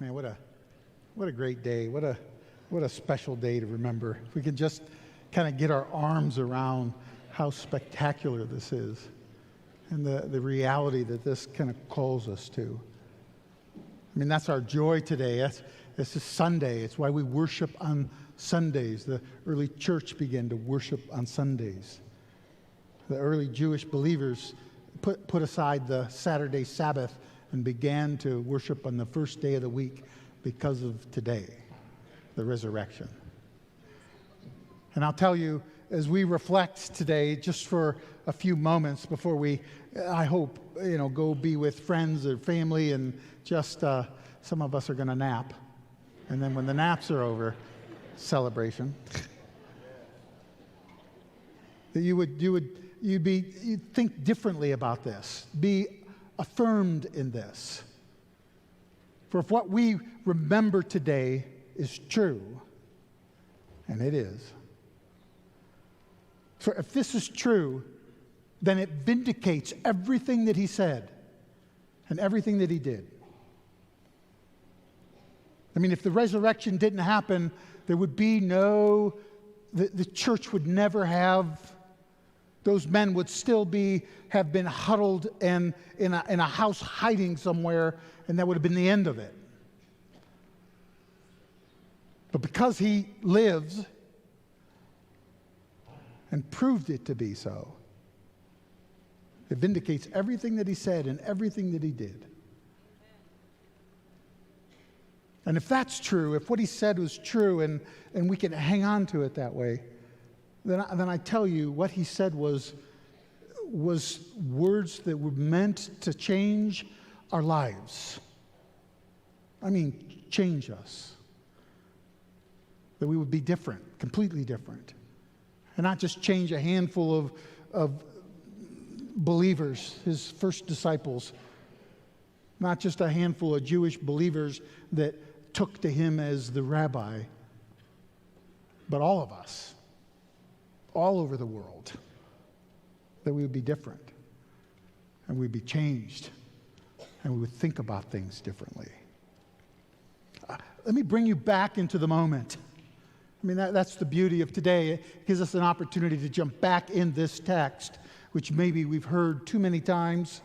Man, what a great day. What a special day to remember. If we could just kind of get our arms around how spectacular this is and the reality that this kind of calls us to. I mean, that's our joy today. This is Sunday. It's why we worship on Sundays. The early church began to worship on Sundays. The early Jewish believers put aside the Saturday Sabbath and began to worship on the first day of the week because of today, the resurrection. And I'll tell you, as we reflect today, just for a few moments before we, I hope, go be with friends or family, and just some of us are going to nap. And then when the naps are over, celebration. That you'd think differently about this, be affirmed in this. For if what we remember today is true, and it is, for if this is true, then it vindicates everything that he said and everything that he did. I mean, if the resurrection didn't happen, there would be the church would never have, those men would still have been huddled and in a house hiding somewhere, and that would have been the end of it. But because he lives and proved it to be so, it vindicates everything that he said and everything that he did. And if that's true, if what he said was true, and we can hang on to it that way, then I tell you, what he said was words that were meant to change our lives. I mean, change us. That we would be different, completely different. And not just change a handful of believers, his first disciples. Not just a handful of Jewish believers that took to him as the rabbi, but all of us, all over the world, that we would be different, and we'd be changed, and we would think about things differently. Let me bring you back into the moment. I mean, that's the beauty of today. It gives us an opportunity to jump back in this text, which maybe we've heard too many times,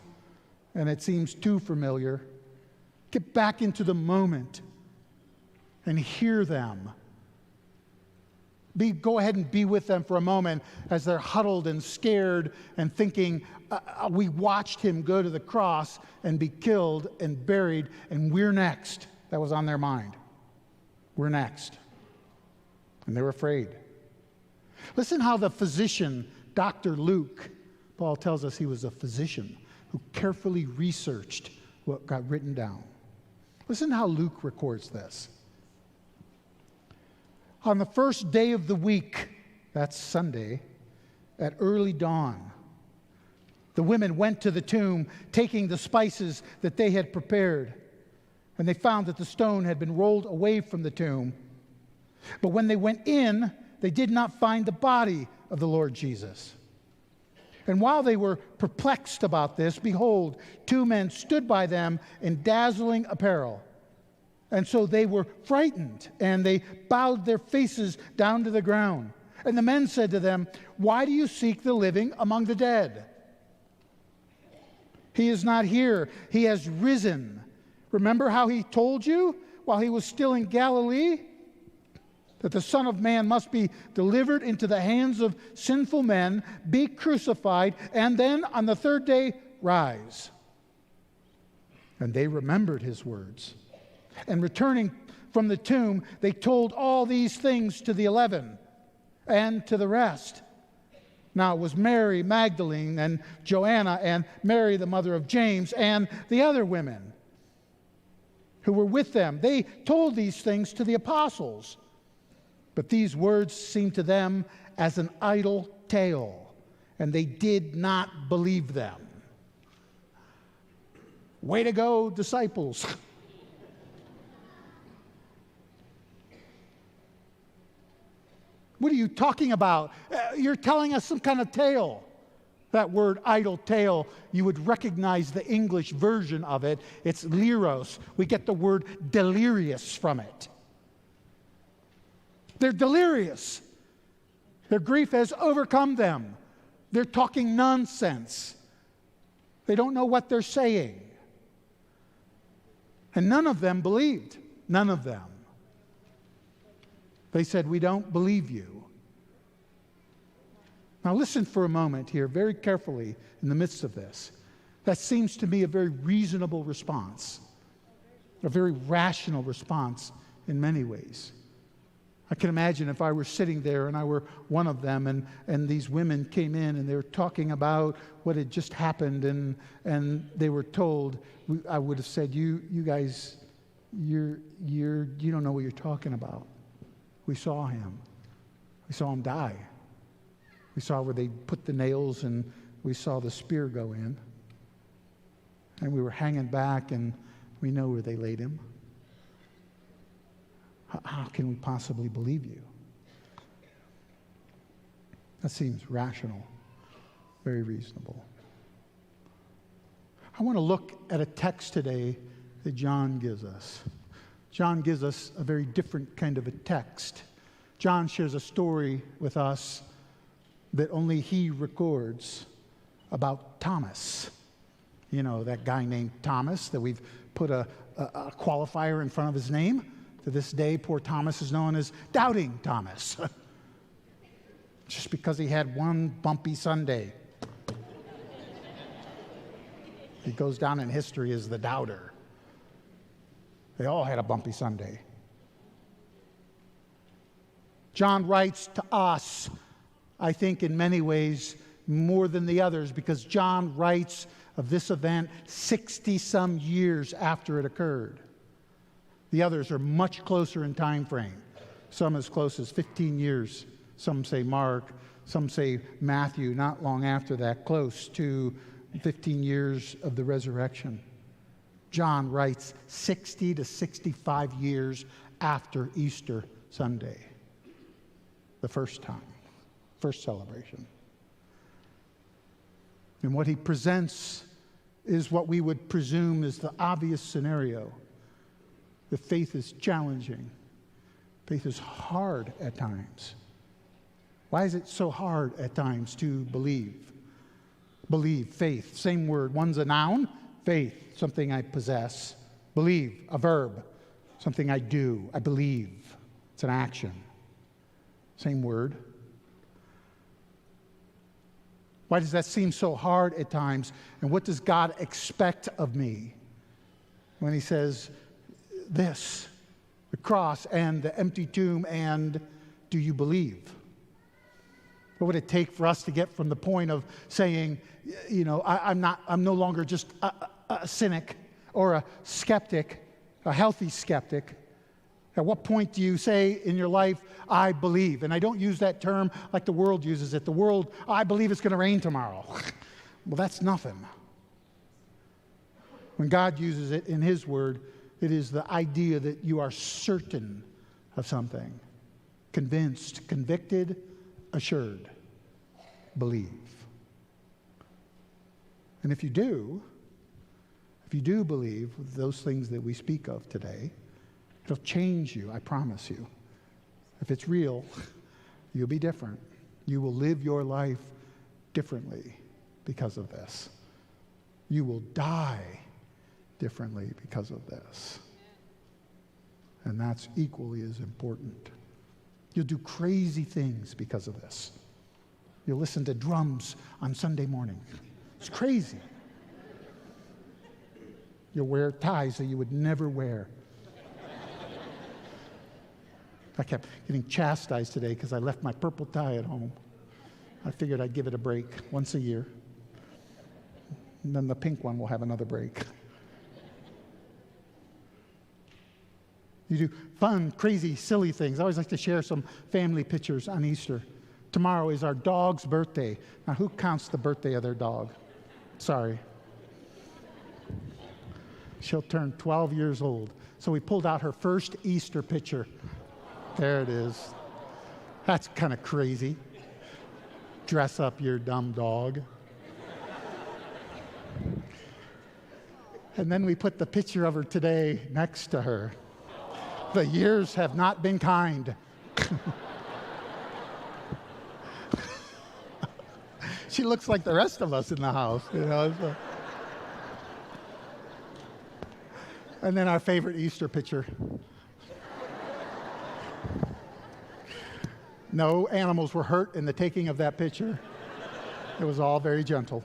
and it seems too familiar. Get back into the moment and hear them. Go ahead and be with them for a moment as they're huddled and scared and thinking, we watched him go to the cross and be killed and buried, and we're next. That was on their mind. We're next. And they were afraid. Listen how the physician, Dr. Luke, Paul tells us he was a physician who carefully researched what got written down. Listen how Luke records this. On the first day of the week, that's Sunday, at early dawn, the women went to the tomb, taking the spices that they had prepared, and they found that the stone had been rolled away from the tomb. But when they went in, they did not find the body of the Lord Jesus. And while they were perplexed about this, behold, two men stood by them in dazzling apparel. And so they were frightened, and they bowed their faces down to the ground. And the men said to them, "Why do you seek the living among the dead? He is not here. He has risen. Remember how he told you while he was still in Galilee that the Son of Man must be delivered into the hands of sinful men, be crucified, and then on the third day rise." And they remembered his words. And returning from the tomb, they told all these things to the 11 and to the rest. Now it was Mary Magdalene and Joanna and Mary, the mother of James, and the other women who were with them. They told these things to the apostles. But these words seemed to them as an idle tale, and they did not believe them. Way to go, disciples. What are you talking about? You're telling us some kind of tale. That word idle tale, you would recognize the English version of it. It's leros. We get the word delirious from it. They're delirious. Their grief has overcome them. They're talking nonsense. They don't know what they're saying. And none of them believed. None of them. They said, "We don't believe you." Now listen for a moment here, very carefully in the midst of this. That seems to me a very reasonable response, a very rational response in many ways. I can imagine if I were sitting there and I were one of them, and these women came in and they were talking about what had just happened, and they were told, I would have said, you guys, you don't know what you're talking about. We saw him. We saw him die. We saw where they put the nails, and we saw the spear go in. And we were hanging back, and we know where they laid him. How can we possibly believe you? That seems rational, very reasonable. I want to look at a text today that John gives us. John gives us a very different kind of a text. John shares a story with us that only he records about Thomas. You know, that guy named Thomas that we've put a qualifier in front of his name. To this day, poor Thomas is known as Doubting Thomas. Just because he had one bumpy Sunday. He goes down in history as the doubter. They all had a bumpy Sunday. John writes to us, I think in many ways, more than the others, because John writes of this event 60-some years after it occurred. The others are much closer in time frame. Some as close as 15 years. Some say Mark. Some say Matthew, not long after that, close to 15 years of the resurrection. John writes 60 to 65 years after Easter Sunday, the first time. First celebration. And what he presents is what we would presume is the obvious scenario. The faith is challenging. Faith is hard at times. Why is it so hard at times to believe? Believe, faith, same word. One's a noun, faith, something I possess. Believe, a verb, something I do. I believe. It's an action. Same word. Why does that seem so hard at times? And what does God expect of me when he says this, the cross and the empty tomb, and do you believe? What would it take for us to get from the point of saying, you know, I'm no longer just a cynic or a skeptic, a healthy skeptic. At what point do you say in your life, I believe? And I don't use that term like the world uses it. The world, I believe it's going to rain tomorrow. Well, that's nothing. When God uses it in his word, it is the idea that you are certain of something. Convinced, convicted, assured. Believe. And if you do believe those things that we speak of today, it'll change you, I promise you. If it's real, you'll be different. You will live your life differently because of this. You will die differently because of this. And that's equally as important. You'll do crazy things because of this. You'll listen to drums on Sunday morning. It's crazy. You'll wear ties that you would never wear. I kept getting chastised today because I left my purple tie at home. I figured I'd give it a break once a year. And then the pink one will have another break. You do fun, crazy, silly things. I always like to share some family pictures on Easter. Tomorrow is our dog's birthday. Now, who counts the birthday of their dog? Sorry. She'll turn 12 years old. So we pulled out her first Easter picture. There it is. That's kind of crazy. Dress up your dumb dog. And then we put the picture of her today next to her. The years have not been kind. She looks like the rest of us in the house, you know. So. And then our favorite Easter picture. No animals were hurt in the taking of that picture. It was all very gentle.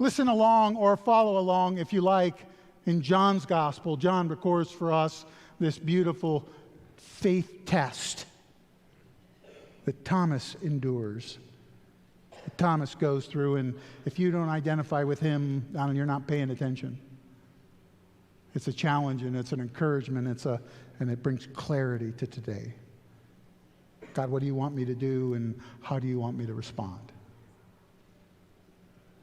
Listen along or follow along if you like. In John's gospel, John records for us this beautiful faith test that Thomas endures. That Thomas goes through, and if you don't identify with him, you're not paying attention. It's a challenge and it's an encouragement. And it brings clarity to today. God, what do you want me to do, and how do you want me to respond?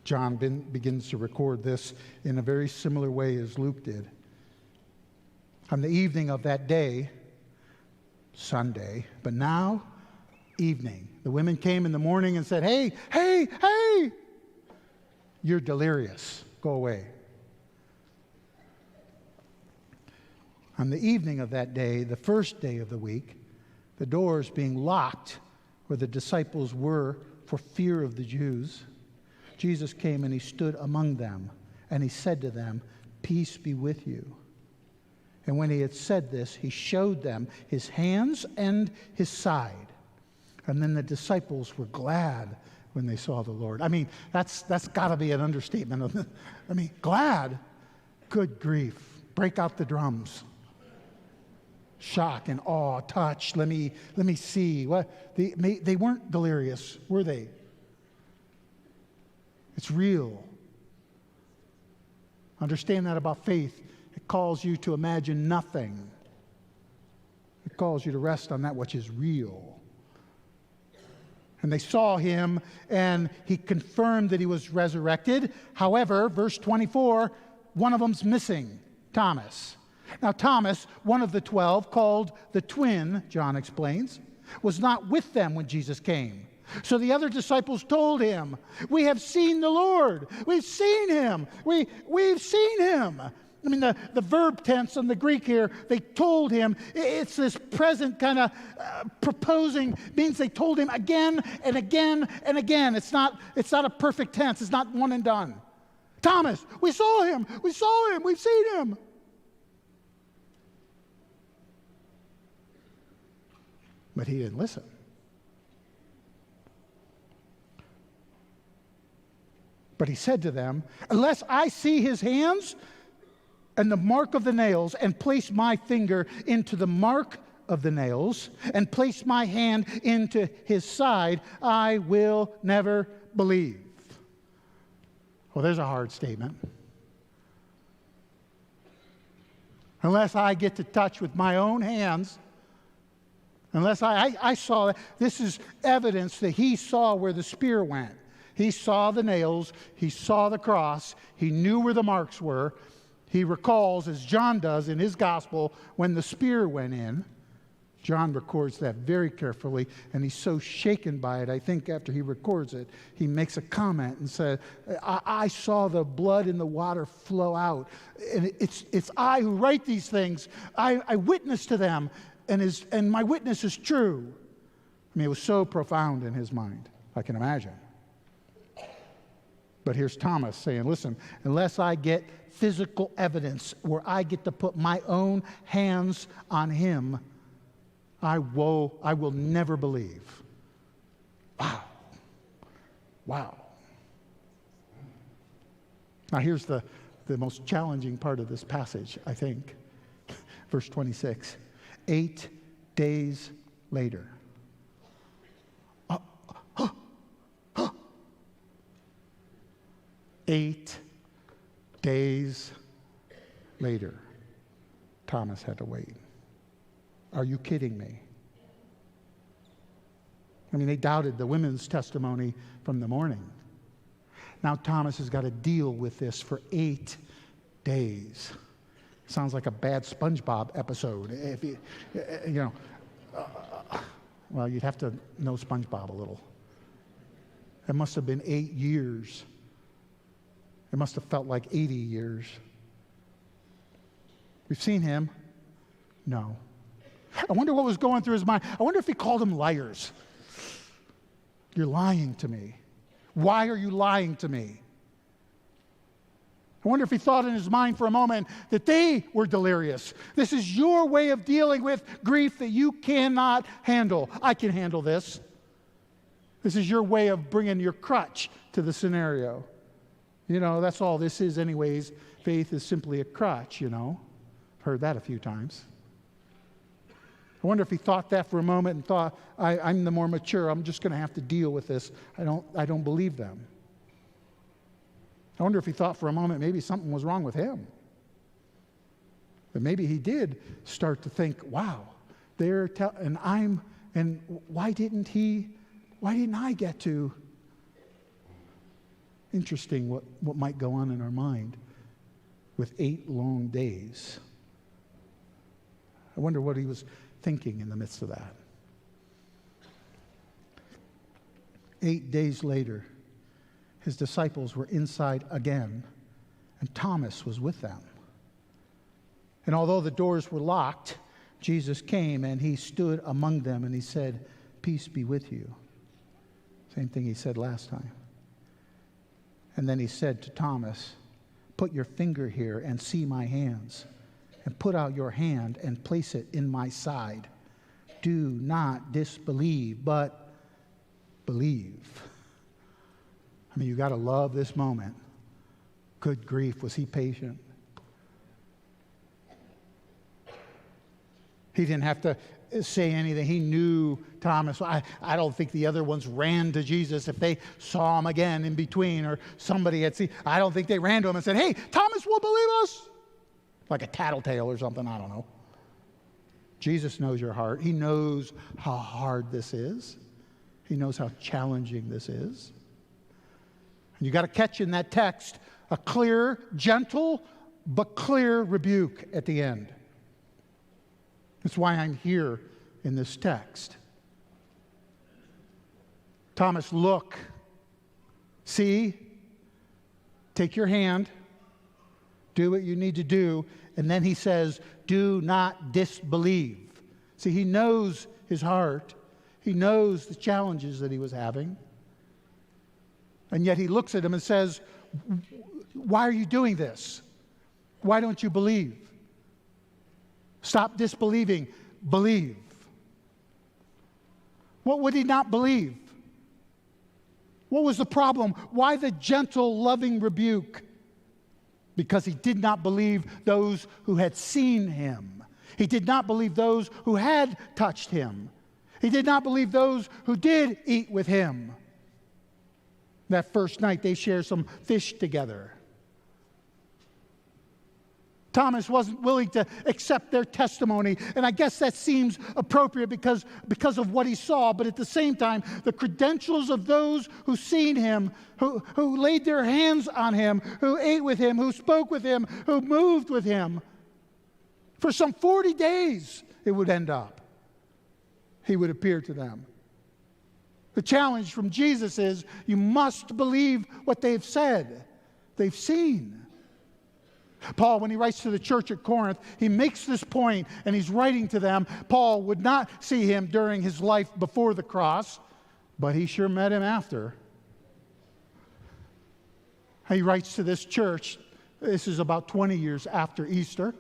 John begins to record this in a very similar way as Luke did. On the evening of that day, Sunday, but now evening, the women came in the morning and said, hey, you're delirious. Go away. On the evening of that day, the first day of the week, the doors being locked where the disciples were for fear of the Jews, Jesus came and he stood among them, and he said to them, "Peace be with you." And when he had said this, he showed them his hands and his side. And then the disciples were glad when they saw the Lord. I mean, that's got to be an understatement. Glad? Good grief. Break out the drums. Shock and awe, touch. Let me see. What they weren't delirious, were they? It's real. Understand that about faith. It calls you to imagine nothing. It calls you to rest on that which is real. And they saw him, and he confirmed that he was resurrected. However, verse 24, one of them's missing, Thomas. Now, Thomas, one of the 12, called the twin, John explains, was not with them when Jesus came. So the other disciples told him, "We have seen the Lord. We've seen him. We've seen him." I mean, the verb tense in the Greek here, they told him, it's this present kind of proposing, means they told him again and again and again. It's not a perfect tense. It's not one and done. Thomas, we saw him. We saw him. We've seen him. But he didn't listen. But he said to them, "Unless I see his hands and the mark of the nails, and place my finger into the mark of the nails, and place my hand into his side, I will never believe." Well, there's a hard statement. Unless I get to touch with my own hands, unless I saw it, this is evidence that he saw where the spear went. He saw the nails. He saw the cross. He knew where the marks were. He recalls, as John does in his gospel, when the spear went in. John records that very carefully, and he's so shaken by it, I think after he records it, he makes a comment and says, I saw the blood in the water flow out. And it's I who write these things. I witness to them, and my witness is true. I mean, it was so profound in his mind, I can imagine. But here's Thomas saying, listen, unless I get physical evidence where I get to put my own hands on him, I will never believe. Wow. Now here's the most challenging part of this passage, I think. Verse 26. 8 days later. 8 days later, Thomas had to wait. Are you kidding me? I mean, they doubted the women's testimony from the morning. Now Thomas has got to deal with this for 8 days. Sounds like a bad SpongeBob episode. If well, you'd have to know SpongeBob a little. It must have been 8 years It must have felt like 80 years. We've seen him. No. I wonder what was going through his mind. I wonder if he called them liars. You're lying to me. Why are you lying to me? I wonder if he thought in his mind for a moment that they were delirious. This is your way of dealing with grief that you cannot handle. I can handle this. This is your way of bringing your crutch to the scenario. You know, that's all this is anyways. Faith is simply a crutch, you know. I've heard that a few times. I wonder if he thought that for a moment and thought, I'm the more mature. I'm just going to have to deal with this. I don't believe them. I wonder if he thought for a moment maybe something was wrong with him. But maybe he did start to think, wow, why didn't I get to? Interesting what might go on in our mind with 8 long days. I wonder what he was thinking in the midst of that. 8 days later, his disciples were inside again, and Thomas was with them. And although the doors were locked, Jesus came and he stood among them and he said, "Peace be with you." Same thing he said last time. And then he said to Thomas, "Put your finger here and see my hands, and put out your hand and place it in my side. Do not disbelieve, but believe." I mean, you got to love this moment. Good grief, was he patient? He didn't have to say anything. He knew Thomas. I don't think the other ones ran to Jesus if they saw him again in between, or somebody had seen. I don't think they ran to him and said, "Hey, Thomas will believe us." Like a tattletale or something, I don't know. Jesus knows your heart. He knows how hard this is. He knows how challenging this is. And you got to catch in that text a clear, gentle, but clear rebuke at the end. That's why I'm here in this text. Thomas, look, see, take your hand, do what you need to do, and then he says, do not disbelieve. See, he knows his heart. He knows the challenges that he was having. And yet he looks at him and says, why are you doing this? Why don't you believe? Stop disbelieving. Believe. What would he not believe? What was the problem? Why the gentle, loving rebuke? Because he did not believe those who had seen him. He did not believe those who had touched him. He did not believe those who did eat with him. That first night they shared some fish together. Thomas wasn't willing to accept their testimony, and I guess that seems appropriate because of what he saw, but at the same time, the credentials of those who seen him, who laid their hands on him, who ate with him, who spoke with him, who moved with him, for some 40 days it would end up. He would appear to them. The challenge from Jesus is you must believe what they've said, they've seen. Paul, when he writes to the church at Corinth, he makes this point and he's writing to them. Paul would not see him during his life before the cross, but he sure met him after. He writes to this church, this is about 20 years after Easter,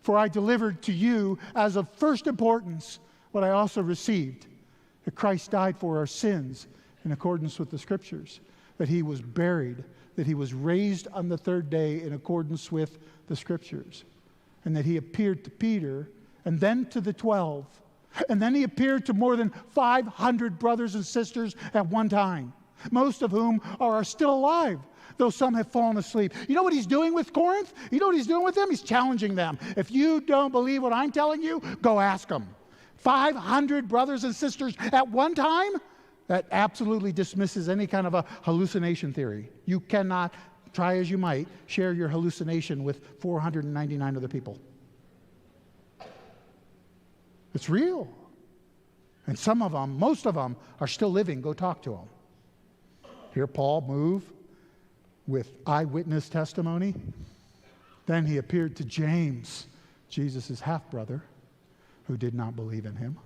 "For I delivered to you as of first importance what I also received, that Christ died for our sins in accordance with the Scriptures, that he was buried, that he was raised on the third day in accordance with the Scriptures, and that he appeared to Peter and then to the 12, and then he appeared to more than 500 brothers and sisters at one time, most of whom are still alive, though some have fallen asleep." You know what he's doing with Corinth? You know what he's doing with them? He's challenging them. If you don't believe what I'm telling you, go ask them. 500 brothers and sisters at one time? That absolutely dismisses any kind of a hallucination theory. You cannot, try as you might, share your hallucination with 499 other people. It's real. And some of them, most of them, are still living. Go talk to them. Hear Paul move with eyewitness testimony. Then he appeared to James, Jesus' half-brother, who did not believe in him.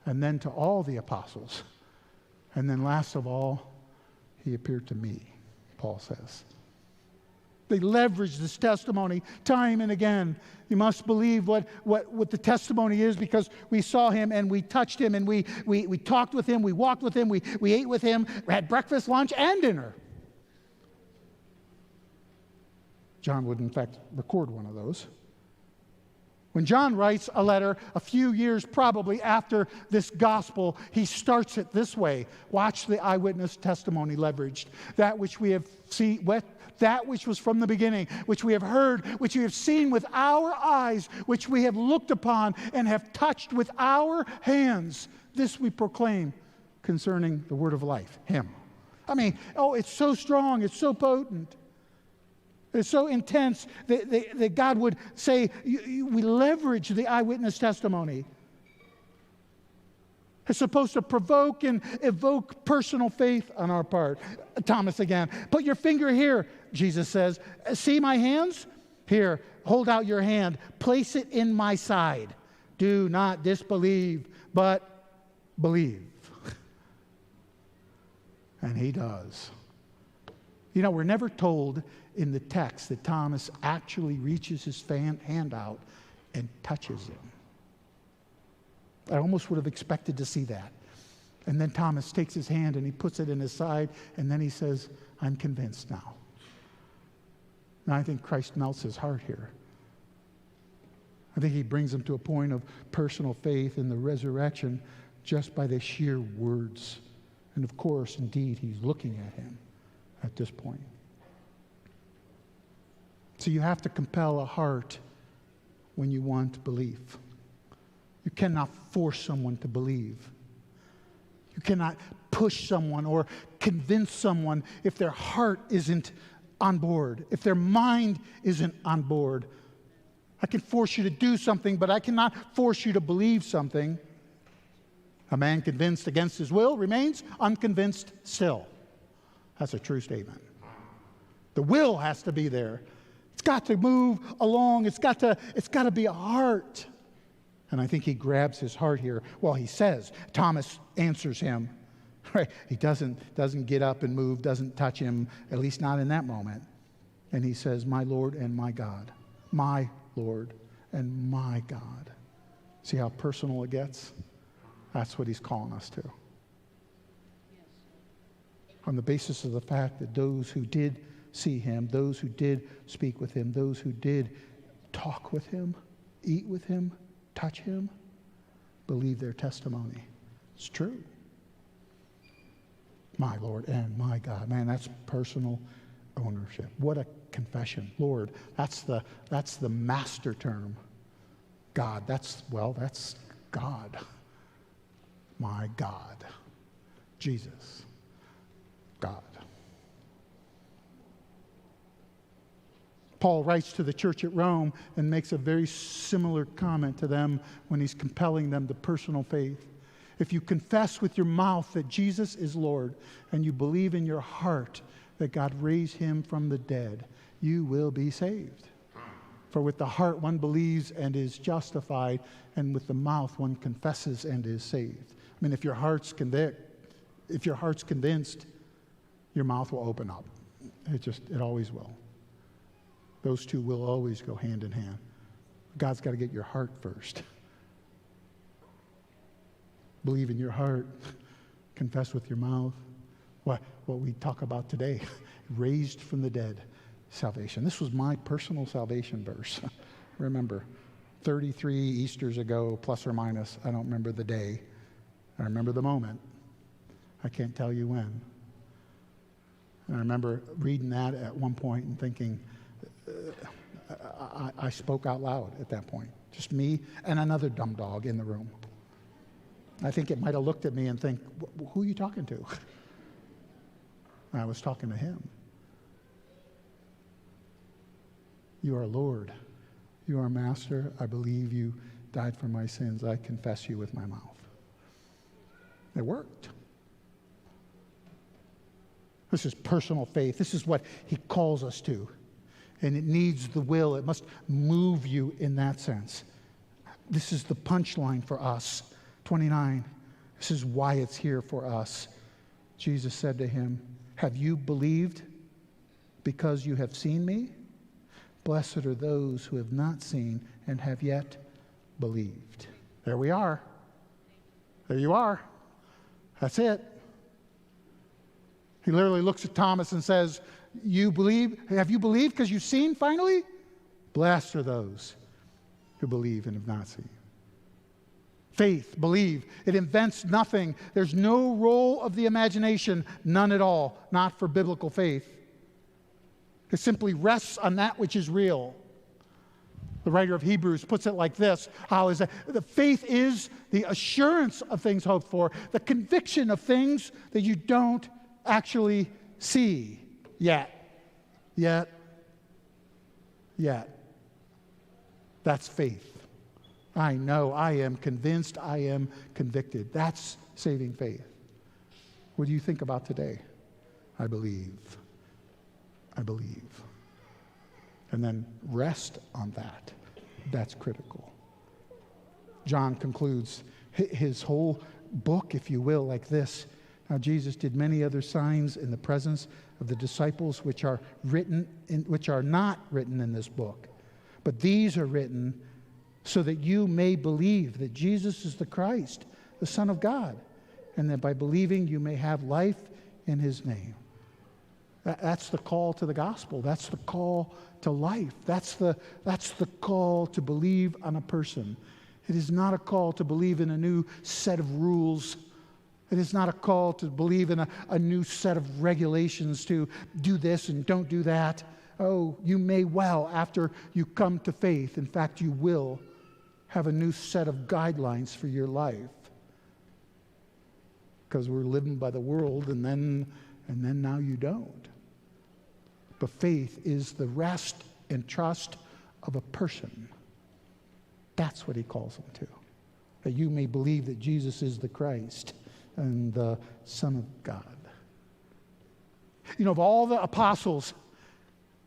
And then to all the apostles. And then last of all, he appeared to me, Paul says. They leverage this testimony time and again. You must believe what the testimony is, because we saw him and we touched him and we talked with him, we walked with him, we ate with him, we had breakfast, lunch, and dinner. John would, in fact, record one of those. When John writes a letter a few years probably after this gospel, he starts it this way. Watch the eyewitness testimony leveraged. That which we have seen, that which was from the beginning, which we have heard, which we have seen with our eyes, which we have looked upon and have touched with our hands. This we proclaim concerning the word of life, him. I mean, it's so strong, it's so potent. It's so intense that God would say, we leverage the eyewitness testimony. It's supposed to provoke and evoke personal faith on our part. Thomas again, put your finger here, Jesus says. See my hands? Here, hold out your hand. Place it in my side. Do not disbelieve, but believe. And he does. You know, we're never told in the text that Thomas actually reaches his hand out and touches him. I almost would have expected to see that. And then Thomas takes his hand and he puts it in his side, and then he says, I'm convinced now. Now I think Christ melts his heart here. I think he brings him to a point of personal faith in the resurrection just by the sheer words. And of course, indeed, he's looking at him at this point. So you have to compel a heart when you want belief. You cannot force someone to believe. You cannot push someone or convince someone if their heart isn't on board, if their mind isn't on board. I can force you to do something, but I cannot force you to believe something. A man convinced against his will remains unconvinced still. That's a true statement. The will has to be there. It's got to move along. It's got to be a heart. And I think he grabs his heart here. Well, he says, Thomas answers him. Right? He doesn't get up and move, doesn't touch him, at least not in that moment. And he says, my Lord and my God. My Lord and my God. See how personal it gets? That's what he's calling us to. On the basis of the fact that those who did see him, those who did speak with him, those who did talk with him, eat with him, touch him, believe their testimony. It's true. My Lord and my God. Man, that's personal ownership. What a confession. Lord, that's the master term. God, that's God. My God. Jesus. God. Paul writes to the church at Rome and makes a very similar comment to them when he's compelling them to personal faith. If you confess with your mouth that Jesus is Lord and you believe in your heart that God raised him from the dead, you will be saved. For with the heart one believes and is justified, and with the mouth one confesses and is saved. I mean, if your heart's convinced, your mouth will open up. It always will. Those two will always go hand in hand. God's got to get your heart first. Believe in your heart. Confess with your mouth. What we talk about today, raised from the dead, salvation. This was my personal salvation verse. Remember, 33 Easters ago, plus or minus. I don't remember the day. I remember the moment. I can't tell you when. And I remember reading that at one point and thinking, I spoke out loud at that point. Just me and another dumb dog in the room. I think it might have looked at me and think, who are you talking to? I was talking to him. You are Lord. You are Master. I believe you died for my sins. I confess you with my mouth. It worked. This is personal faith. This is what he calls us to. And it needs the will. It must move you in that sense. This is the punchline for us. 29. This is why it's here for us. Jesus said to him, have you believed because you have seen me? Blessed are those who have not seen and have yet believed. There we are. There you are. That's it. He literally looks at Thomas and says, you believe? Have you believed because you've seen finally? Blessed are those who believe and have not seen. Faith, believe. It invents nothing. There's no role of the imagination, none at all, not for biblical faith. It simply rests on that which is real. The writer of Hebrews puts it like this. How is that? The faith is the assurance of things hoped for, the conviction of things that you don't actually see yet. That's faith. I know, I am convinced, I am convicted. That's saving faith. What do you think about today? I believe. I believe. And then rest on that. That's critical. John concludes his whole book, if you will, like this. Now Jesus did many other signs in the presence of the disciples which are not written in this book. But these are written so that you may believe that Jesus is the Christ, the Son of God, and that by believing you may have life in his name. That's the call to the gospel. That's the call to life. That's the call to believe on a person. It is not a call to believe in a new set of rules. It is not a call to believe in a new set of regulations to do this and don't do that. Oh, you may well, after you come to faith, in fact, you will have a new set of guidelines for your life. Because we're living by the world, and then now you don't. But faith is the rest and trust of a person. That's what he calls them to. That you may believe that Jesus is the Christ and the Son of God. You know, of all the apostles,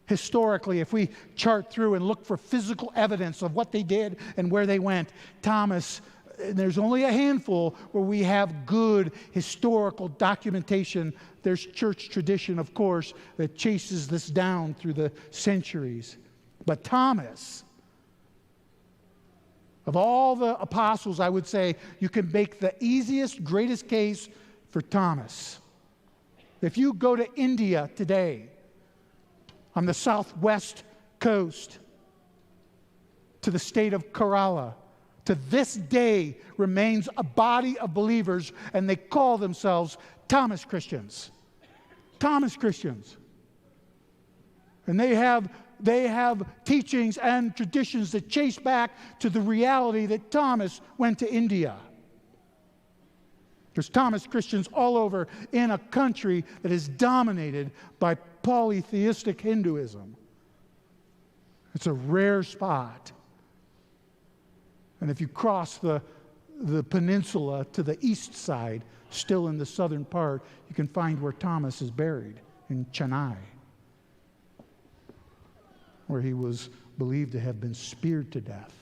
historically, if we chart through and look for physical evidence of what they did and where they went, Thomas, there's only a handful where we have good historical documentation. There's church tradition, of course, that chases this down through the centuries. But Thomas, of all the apostles, I would say you can make the easiest, greatest case for Thomas. If you go to India today, on the southwest coast, to the state of Kerala, to this day remains a body of believers, and they call themselves Thomas Christians. Thomas Christians. And they have teachings and traditions that chase back to the reality that Thomas went to India. There's Thomas Christians all over in a country that is dominated by polytheistic Hinduism. It's a rare spot. And if you cross the peninsula to the east side, still in the southern part, you can find where Thomas is buried, in Chennai, where he was believed to have been speared to death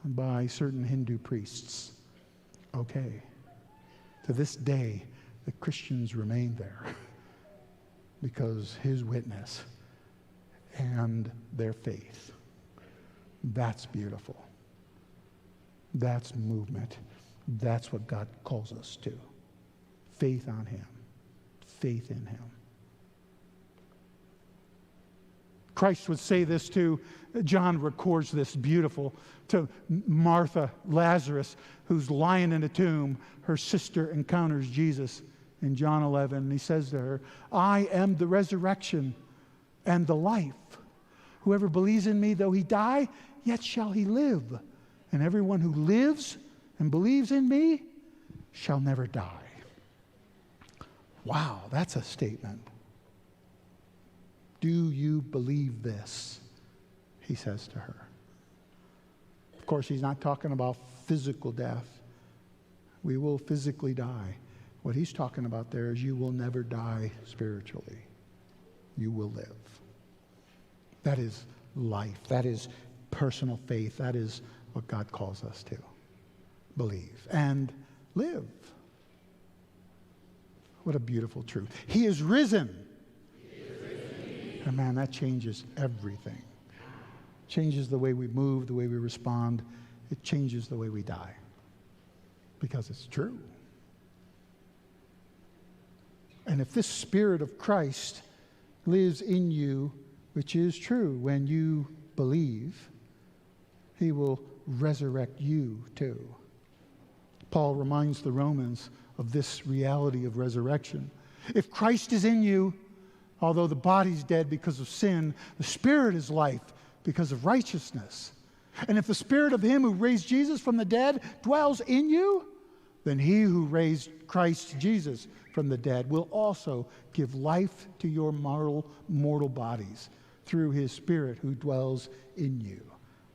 by certain Hindu priests. Okay. To this day, the Christians remain there because his witness and their faith. That's beautiful. That's movement. That's what God calls us to. Faith on him. Faith in him. Christ would say this too. John records this beautiful to Martha, Lazarus, who's lying in a tomb. Her sister encounters Jesus in John 11. And he says to her, I am the resurrection and the life. Whoever believes in me, though he die, yet shall he live. And everyone who lives and believes in me shall never die. Wow, that's a statement. Do you believe this? He says to her. Of course, he's not talking about physical death. We will physically die. What he's talking about there is you will never die spiritually. You will live. That is life. That is personal faith. That is what God calls us to believe and live. What a beautiful truth. He is risen. And man, that changes everything. Changes the way we move, the way we respond. It changes the way we die. Because it's true. And if this Spirit of Christ lives in you, which is true, when you believe, he will resurrect you too. Paul reminds the Romans of this reality of resurrection. If Christ is in you, although the body's dead because of sin, the Spirit is life because of righteousness. And if the Spirit of him who raised Jesus from the dead dwells in you, then he who raised Christ Jesus from the dead will also give life to your mortal bodies through his Spirit who dwells in you.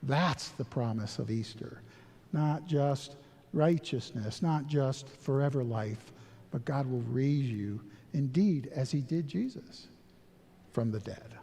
That's the promise of Easter. Not just righteousness, not just forever life, but God will raise you indeed as he did Jesus from the dead.